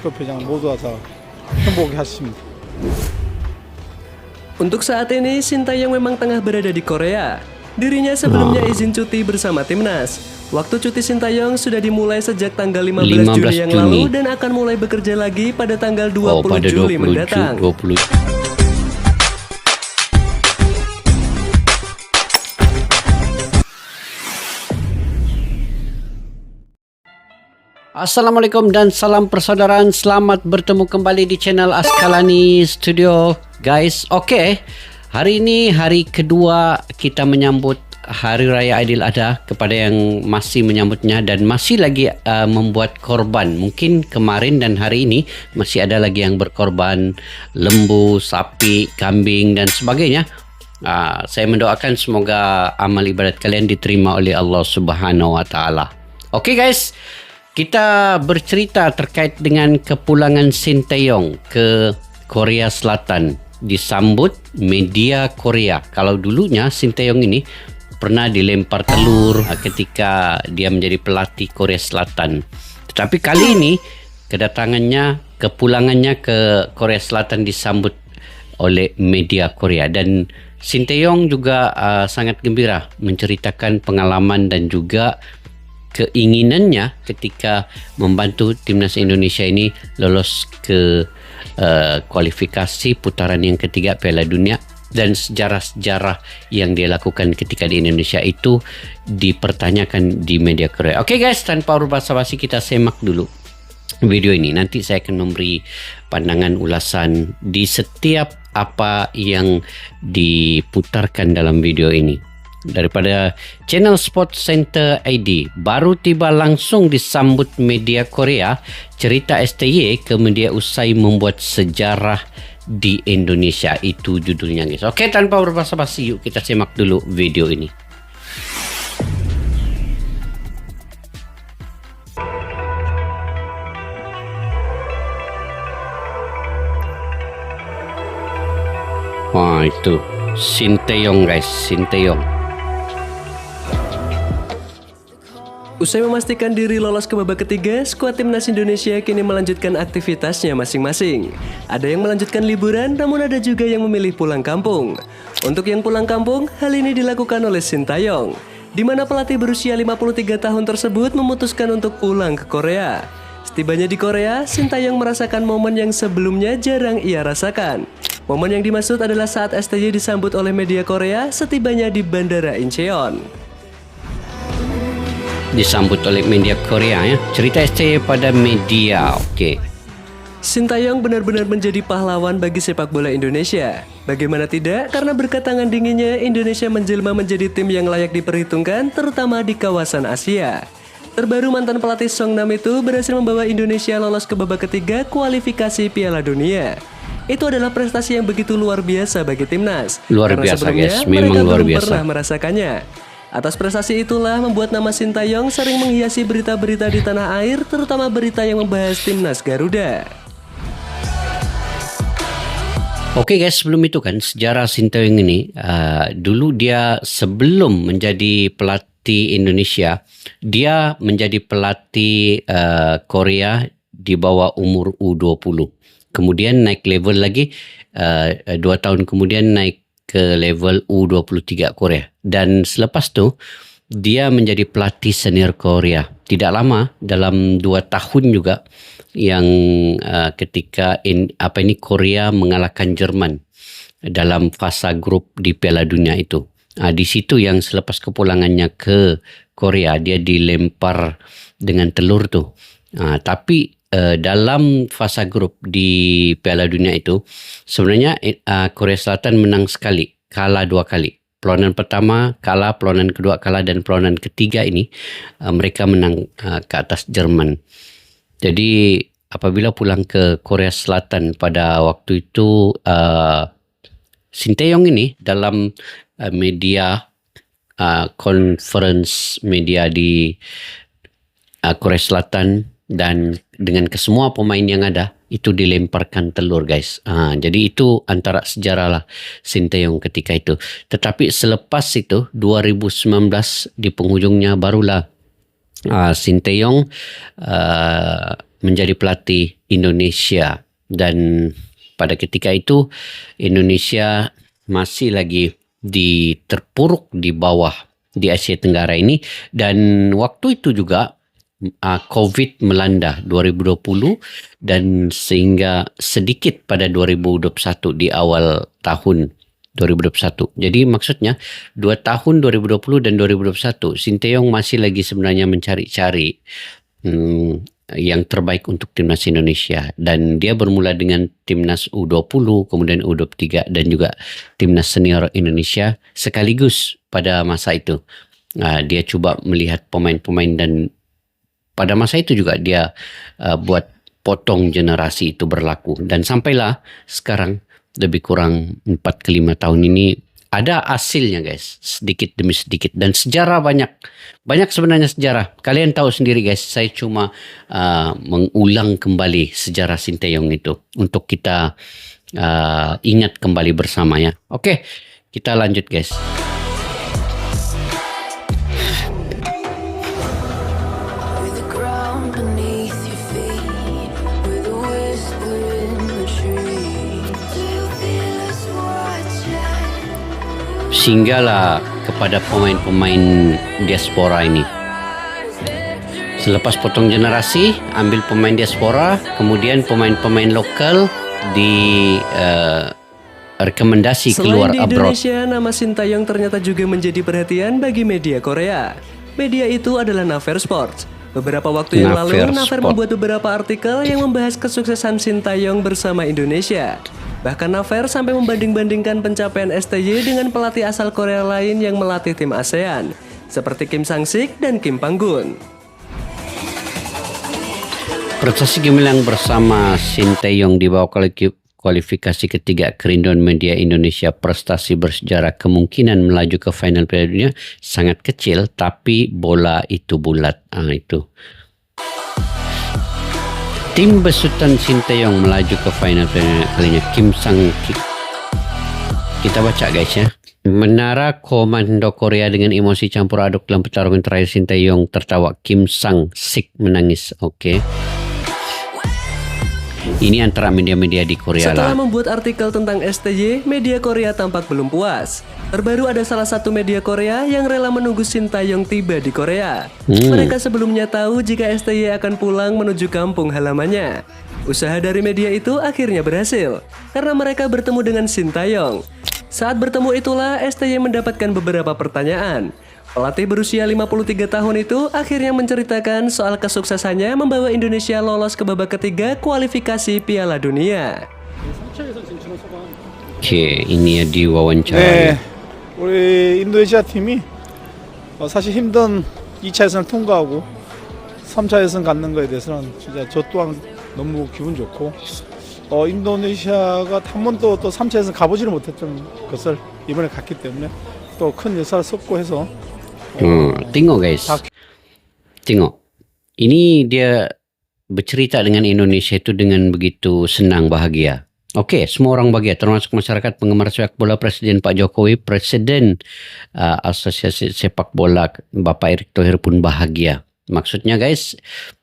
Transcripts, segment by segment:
프로표장을 모두 와서 행복해 하십니다. Untuk saat ini, Sintayong memang tengah berada di Korea. Dirinya sebelumnya izin cuti bersama timnas. Waktu cuti Sintayong sudah dimulai sejak tanggal 15 Juni yang lalu dan akan mulai bekerja lagi pada tanggal 20 Juli mendatang. Assalamualaikum dan salam persaudaraan. Selamat bertemu kembali di channel Askalani Studio, guys. Oke, hari ini hari kedua kita menyambut Hari Raya Aidil Adha. Kepada yang masih menyambutnya dan masih lagi membuat korban, mungkin kemarin dan hari ini masih ada lagi yang berkorban lembu, sapi, kambing dan sebagainya. Saya mendoakan semoga amal ibadat kalian diterima oleh Allah Subhanahu Wa Taala. Oke, guys. Kita bercerita terkait dengan kepulangan Sintayong ke Korea Selatan. Disambut media Korea. Kalau dulunya Sintayong ini pernah dilempar telur ketika dia menjadi pelatih Korea Selatan. Tetapi kali ini kepulangannya ke Korea Selatan disambut oleh media Korea. Dan Sintayong juga sangat gembira menceritakan pengalaman dan juga keinginannya ketika membantu timnas Indonesia ini lolos ke kualifikasi putaran yang ketiga Piala Dunia, dan sejarah-sejarah yang dia lakukan ketika di Indonesia itu dipertanyakan di media Korea. Oke, guys, tanpa basa-basi kita semak dulu video ini. Nanti saya akan memberi pandangan ulasan di setiap apa yang diputarkan dalam video ini. Daripada channel Sport Center ID, baru tiba langsung disambut media Korea, cerita STY ke media usai membuat sejarah di Indonesia. Itu judulnya, guys. Oke, tanpa berbasa-basi, yuk kita simak dulu video ini. Wah, itu Sintayong, guys, Sintayong. Usai memastikan diri lolos ke babak ketiga, skuad timnas Indonesia kini melanjutkan aktivitasnya masing-masing. Ada yang melanjutkan liburan, namun ada juga yang memilih pulang kampung. Untuk yang pulang kampung, hal ini dilakukan oleh Sintayong, di mana pelatih berusia 53 tahun tersebut memutuskan untuk pulang ke Korea. Setibanya di Korea, Sintayong merasakan momen yang sebelumnya jarang ia rasakan. Momen yang dimaksud adalah saat STY disambut oleh media Korea setibanya di Bandara Incheon. Disambut oleh media Korea, ya. Cerita STY pada media. Oke. Sintayong benar-benar menjadi pahlawan bagi sepak bola Indonesia. Bagaimana tidak, karena berkat tangan dinginnya Indonesia menjelma menjadi tim yang layak diperhitungkan, terutama di kawasan Asia. Terbaru mantan pelatih Songnam itu berhasil membawa Indonesia lolos ke babak ketiga kualifikasi Piala Dunia. Itu adalah prestasi yang begitu luar biasa bagi timnas. Luar karena biasa, sebelumnya guys. Memang mereka luar belum biasa. pernah merasakannya. Atas prestasi itulah membuat nama Sintayong sering menghiasi berita-berita di tanah air, terutama berita yang membahas timnas Garuda. Oke, guys, sebelum itu kan sejarah Sintayong ini, dulu dia sebelum menjadi pelatih Indonesia, dia menjadi pelatih Korea di bawah umur U20. Kemudian naik level lagi, 2 tahun kemudian naik ke level U23 Korea. Dan selepas tu dia menjadi pelatih senior Korea. Tidak lama, dalam 2 tahun juga, yang ketika Korea mengalahkan Jerman dalam fasa grup di Piala Dunia itu. Di situ yang selepas kepulangannya ke Korea, dia dilempar dengan telur tu. Tapi dalam fasa grup di Piala Dunia itu sebenarnya Korea Selatan menang sekali, kalah 2 kali. Perlawanan pertama kalah, perlawanan kedua kalah, dan perlawanan ketiga ini mereka menang ke atas Jerman. Jadi apabila pulang ke Korea Selatan pada waktu itu, Sintayong ini dalam media conference media di Korea Selatan dan dengan kesemua pemain yang ada itu dilemparkan telur, guys. Jadi itu antara sejarah lah Sintayong ketika itu. Tetapi selepas itu 2019 di penghujungnya barulah Sintayong menjadi pelatih Indonesia, dan pada ketika itu Indonesia masih lagi terpuruk di bawah di Asia Tenggara ini, dan waktu itu juga COVID melanda 2020 dan sehingga sedikit pada 2021 di awal tahun 2021. Jadi maksudnya 2 tahun 2020 dan 2021 Sinteyong masih lagi sebenarnya mencari-cari yang terbaik untuk timnas Indonesia, dan dia bermula dengan timnas U20, kemudian U23 dan juga timnas senior Indonesia sekaligus pada masa itu. Dia coba melihat pemain-pemain, dan pada masa itu juga dia buat potong generasi itu berlaku, dan sampailah sekarang lebih kurang 4 ke 5 tahun ini ada hasilnya guys, sedikit demi sedikit, dan sejarah banyak sebenarnya sejarah. Kalian tahu sendiri guys, saya cuma mengulang kembali sejarah Sinteyong itu untuk kita ingat kembali bersama ya. Oke, kita lanjut guys. Singgahlah kepada pemain-pemain diaspora ini. Selepas potong generasi, ambil pemain diaspora, kemudian pemain-pemain lokal di rekomendasi keluar Selain di abroad. Indonesia, nama Sinteyong ternyata juga menjadi perhatian bagi media Korea. Media itu adalah Naver Sports. Beberapa waktu yang lalu, Naver membuat beberapa artikel yang membahas kesuksesan Sinteyong bersama Indonesia. Bahkan Naver sampai membanding-bandingkan pencapaian STY dengan pelatih asal Korea lain yang melatih tim ASEAN, seperti Kim Sang-sik dan Kim Pang-gun. Prestasi gemilang bersama Sinteyong di bawah kualifikasi ketiga kerinduan media Indonesia, prestasi bersejarah, kemungkinan melaju ke final Piala Dunia sangat kecil, tapi bola itu bulat. Itu. Tim besutan Sinteyong melaju ke final kalinya, Kim Sang-sik. Kita baca guys ya. Menara komando Korea dengan emosi campur aduk dalam pertarungan terakhir, Sinteyong tertawa, Kim Sang-sik menangis. Oke. Ini antara media-media di Korea. Setelah membuat artikel tentang STY, media Korea tampak belum puas. Terbaru ada salah satu media Korea yang rela menunggu Sinteyong tiba di Korea. Mereka sebelumnya tahu jika STY akan pulang menuju kampung halamannya. Usaha dari media itu akhirnya berhasil, karena mereka bertemu dengan Sinteyong. Saat bertemu itulah STY mendapatkan beberapa pertanyaan. Pelatih berusia 53 tahun itu akhirnya menceritakan soal kesuksesannya membawa Indonesia lolos ke babak ketiga kualifikasi Piala Dunia. Oke, ini ya diwawancara. 네, 우리 인도네시아 팀이 사실 힘든 2차 예선을 통과하고 3차 예선 갖는 거에 대해서는 진짜 저 또한 너무 기분 좋고, 인도네시아가 한 번도 또 3차 예선 가보지를 못했던 것을 이번에 갔기 때문에 또 큰 역사를 썼고 해서 Tengok guys, tengok. Ini dia bercerita dengan Indonesia itu dengan begitu senang, bahagia. Oke, semua orang bahagia, termasuk masyarakat penggemar sepak bola. Presiden Pak Jokowi, Presiden Asosiasi Sepak Bola Bapak Erick Thohir pun bahagia. Maksudnya guys,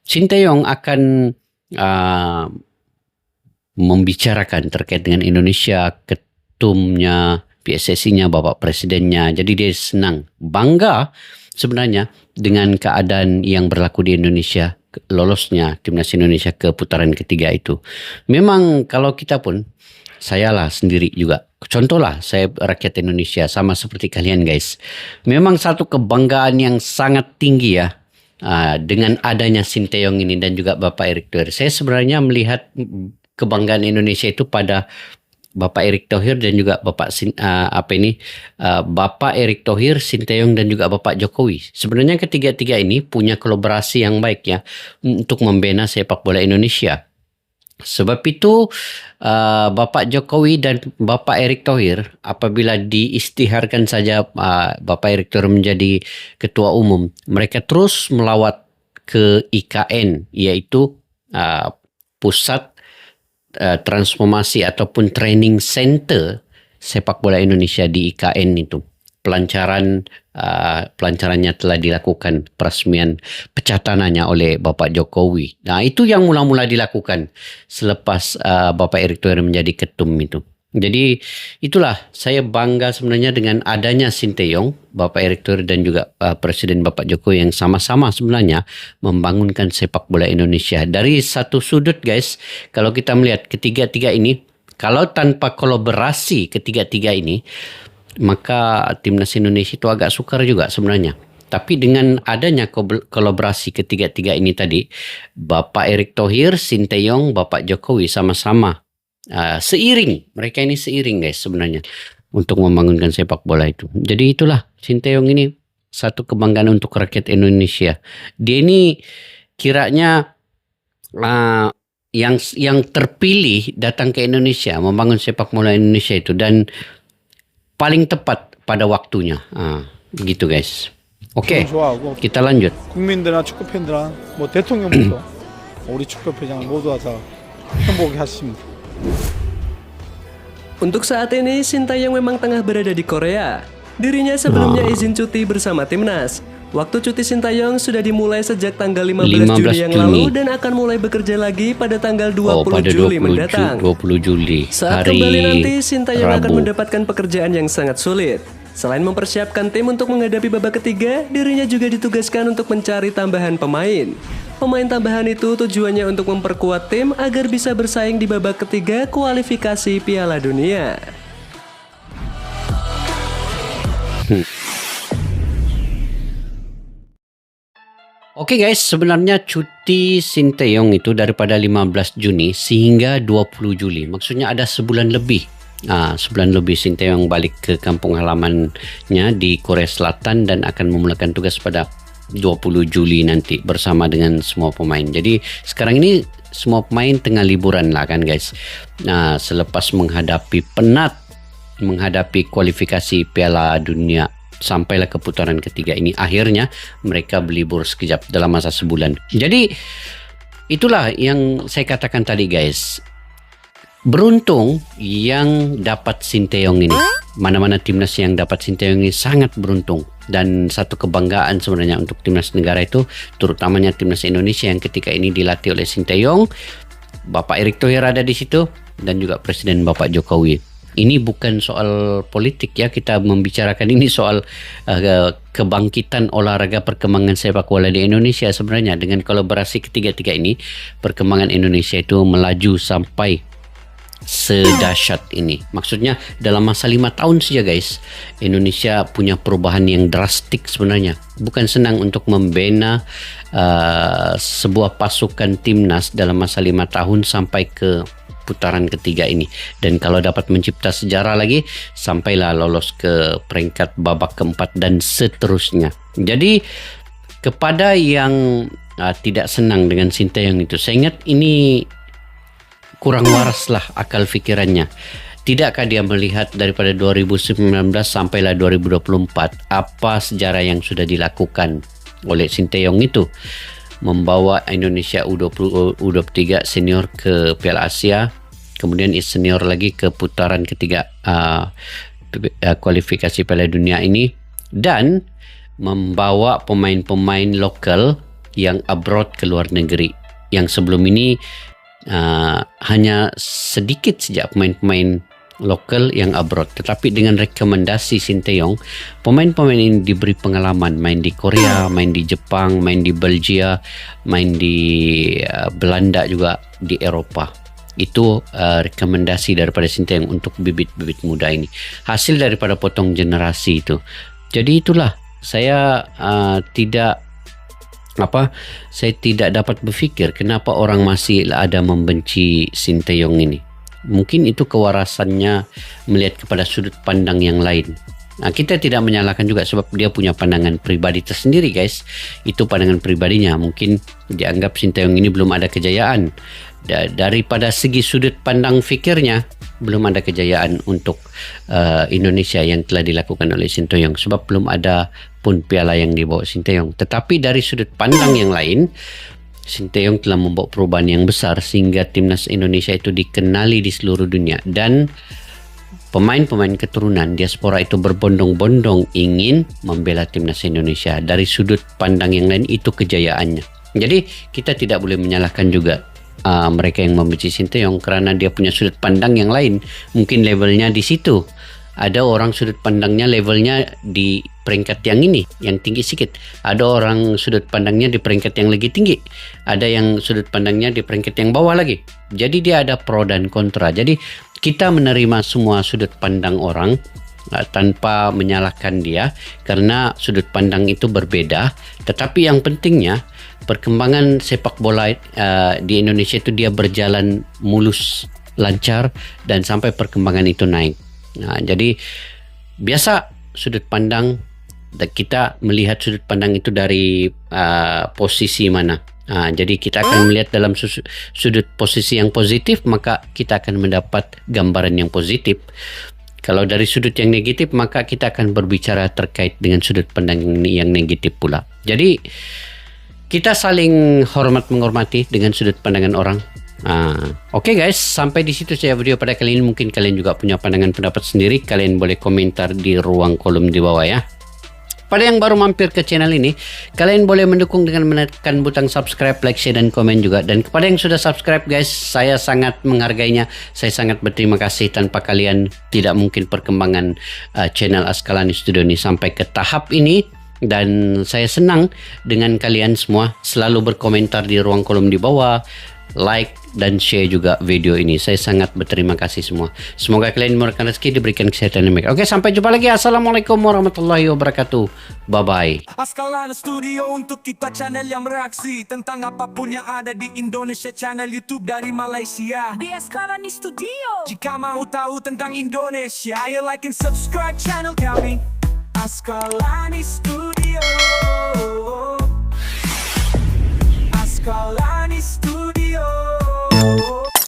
Sinteyong akan membicarakan terkait dengan Indonesia, ketumnya, PSSI-nya, Bapak Presidennya. Jadi dia senang, bangga sebenarnya dengan keadaan yang berlaku di Indonesia, lolosnya timnas Indonesia ke putaran ketiga itu. Memang kalau kita pun, saya lah sendiri juga, contohlah saya rakyat Indonesia sama seperti kalian guys. Memang satu kebanggaan yang sangat tinggi ya dengan adanya Sinteyong ini dan juga Bapak Erick Thohir. Saya sebenarnya melihat kebanggaan Indonesia itu pada Bapak Erick Thohir dan juga Bapak Erick Thohir, Sinteyong dan juga Bapak Jokowi. Sebenarnya ketiga-tiga ini punya kolaborasi yang baik ya untuk membina sepak bola Indonesia. Sebab itu Bapak Jokowi dan Bapak Erick Thohir apabila diisytiharkan saja Bapak Erick Thohir menjadi ketua umum, mereka terus melawat ke IKN, yaitu pusat transformasi ataupun training center sepak bola Indonesia di IKN itu. pelancarannya telah dilakukan, peresmian pecatanannya oleh Bapak Jokowi. Nah, itu yang mula-mula dilakukan selepas Bapak Erick Thohir menjadi ketum itu. Jadi itulah saya bangga sebenarnya dengan adanya Sinteyong, Bapak Erick Thohir dan juga Presiden Bapak Jokowi yang sama-sama sebenarnya membangunkan sepak bola Indonesia. Dari satu sudut guys, kalau kita melihat ketiga-tiga ini, kalau tanpa kolaborasi ketiga-tiga ini, maka timnas Indonesia itu agak sukar juga sebenarnya. Tapi dengan adanya kolaborasi ketiga-tiga ini tadi, Bapak Erick Thohir, Sinteyong, Bapak Jokowi sama-sama seiring. Mereka ini seiring guys sebenarnya untuk membangunkan sepak bola itu. Jadi itulah Sinteyong ini satu kebanggaan untuk rakyat Indonesia. Dia ini kiranya yang terpilih datang ke Indonesia membangun sepak bola Indonesia itu, dan paling tepat pada waktunya. Begitu guys. Oke, 좋아하고 kita lanjut. 국민들이나 축구 팬들아 뭐 대통령부터 우리 축구협회장 모두가 다 행복해 하십니다. Untuk saat ini, Sinteyong memang tengah berada di Korea. Dirinya sebelumnya izin cuti bersama timnas. Waktu cuti Sinteyong sudah dimulai sejak tanggal 15 Juni yang lalu dan akan mulai bekerja lagi pada tanggal 20 pada Juli mendatang. 20 Juli, Saat hari kembali nanti, Sinteyong akan Rabu. mendapatkan pekerjaan yang sangat sulit. Selain mempersiapkan tim untuk menghadapi babak ketiga, dirinya juga ditugaskan untuk mencari tambahan pemain. Pemain tambahan itu tujuannya untuk memperkuat tim agar bisa bersaing di babak ketiga kualifikasi Piala Dunia. Oke guys, sebenarnya cuti Sinteyong itu daripada 15 Juni sehingga 20 Juli. Maksudnya ada sebulan lebih. Sebulan lebih Sinteyong balik ke kampung halamannya di Korea Selatan dan akan memulakan tugas pada 20 Juli nanti bersama dengan semua pemain. Jadi sekarang ini semua pemain tengah liburan lah kan guys. Selepas menghadapi kualifikasi Piala Dunia sampailah ke putaran ketiga ini, akhirnya mereka berlibur sekejap dalam masa sebulan. Jadi itulah yang saya katakan tadi guys. Beruntung yang dapat Sinteyong ini. Mana-mana timnas yang dapat Sinteyong ini sangat beruntung. Dan satu kebanggaan sebenarnya untuk timnas negara itu, terutamanya timnas Indonesia yang ketika ini dilatih oleh Sinteyong, Bapak Erick Thohir ada di situ, dan juga Presiden Bapak Jokowi. Ini bukan soal politik ya, kita membicarakan ini soal kebangkitan olahraga, perkembangan sepak bola di Indonesia. Sebenarnya dengan kolaborasi ketiga-tiga ini, perkembangan Indonesia itu melaju sampai sedahsyat ini. Maksudnya dalam masa 5 tahun saja guys, Indonesia punya perubahan yang drastik sebenarnya. Bukan senang untuk membina sebuah pasukan timnas dalam masa 5 tahun sampai ke putaran ketiga ini. Dan kalau dapat mencipta sejarah lagi, sampailah lolos ke peringkat babak keempat dan seterusnya. Jadi kepada yang tidak senang dengan Sinteyong itu, saya ingat ini kurang waras lah akal fikirannya. Tidakkah dia melihat daripada 2019 sampailah 2024 apa sejarah yang sudah dilakukan oleh Sinteyong itu, membawa Indonesia U23 senior ke Piala Asia, kemudian senior lagi ke putaran ketiga kualifikasi Piala Dunia ini, dan membawa pemain-pemain lokal yang abroad ke luar negeri, yang sebelum ini hanya sedikit saja pemain-pemain lokal yang abroad. Tetapi dengan rekomendasi Sinteyong, pemain-pemain ini diberi pengalaman main di Korea, main di Jepang, main di Belgia, main di Belanda, juga di Eropa. Itu rekomendasi daripada Sinteyong untuk bibit-bibit muda ini, hasil daripada potong generasi itu. Jadi itulah saya saya tidak dapat berfikir kenapa orang masih ada membenci Sinteyong ini. Mungkin itu kewarasannya melihat kepada sudut pandang yang lain. Kita tidak menyalahkan juga sebab dia punya pandangan pribadi tersendiri guys. Itu pandangan pribadinya. Mungkin dianggap Sinteyong ini belum ada kejayaan. Daripada segi sudut pandang fikirnya, belum ada kejayaan untuk Indonesia yang telah dilakukan oleh Sinteyong, sebab belum ada pun piala yang dibawa Sinteyong. Tetapi dari sudut pandang yang lain, Sinteyong telah membawa perubahan yang besar sehingga timnas Indonesia itu dikenali di seluruh dunia, dan pemain-pemain keturunan diaspora itu berbondong-bondong ingin membela timnas Indonesia. Dari sudut pandang yang lain itu kejayaannya. Jadi kita tidak boleh menyalahkan juga mereka yang membenci Sinteyong karena dia punya sudut pandang yang lain. Mungkin levelnya di situ. Ada orang sudut pandangnya levelnya di peringkat yang ini, yang tinggi sedikit. Ada orang sudut pandangnya di peringkat yang lagi tinggi. Ada yang sudut pandangnya di peringkat yang bawah lagi. Jadi dia ada pro dan kontra. Jadi kita menerima semua sudut pandang orang tanpa menyalahkan dia karena sudut pandang itu berbeda. Tetapi yang pentingnya perkembangan sepak bola di Indonesia itu dia berjalan mulus, lancar dan sampai perkembangan itu naik. Nah, jadi biasa sudut pandang kita melihat sudut pandang itu dari posisi mana. Jadi kita akan melihat dalam sudut posisi yang positif, maka kita akan mendapat gambaran yang positif. Kalau dari sudut yang negatif, maka kita akan berbicara terkait dengan sudut pandang yang negatif pula. Jadi kita saling hormat menghormati dengan sudut pandangan orang. Oke guys, sampai di situ saya video pada kali ini. Mungkin kalian juga punya pandangan pendapat sendiri. Kalian boleh komentar di ruang kolom di bawah ya. Pada yang baru mampir ke channel ini, kalian boleh mendukung dengan menekan butang subscribe, like, share, dan komen juga. Dan kepada yang sudah subscribe guys, saya sangat menghargainya. Saya sangat berterima kasih. Tanpa kalian tidak mungkin perkembangan channel Askalani Studio ini sampai ke tahap ini. Dan saya senang dengan kalian semua selalu berkomentar di ruang kolom di bawah, like dan share juga video ini. Saya sangat berterima kasih semua. Semoga kalian dimurahkan rezeki, diberikan kesehatan yang baik. Oke, sampai jumpa lagi. Assalamualaikum warahmatullahi wabarakatuh. Bye bye. Askalani Studio untuk kita channel yang bereaksi tentang apapun yang ada di Indonesia. Channel YouTube dari Malaysia di Askalani Studio. Jika mau tahu tentang Indonesia, ayo like and subscribe channel kami Askalani Studio. Askalani Studio.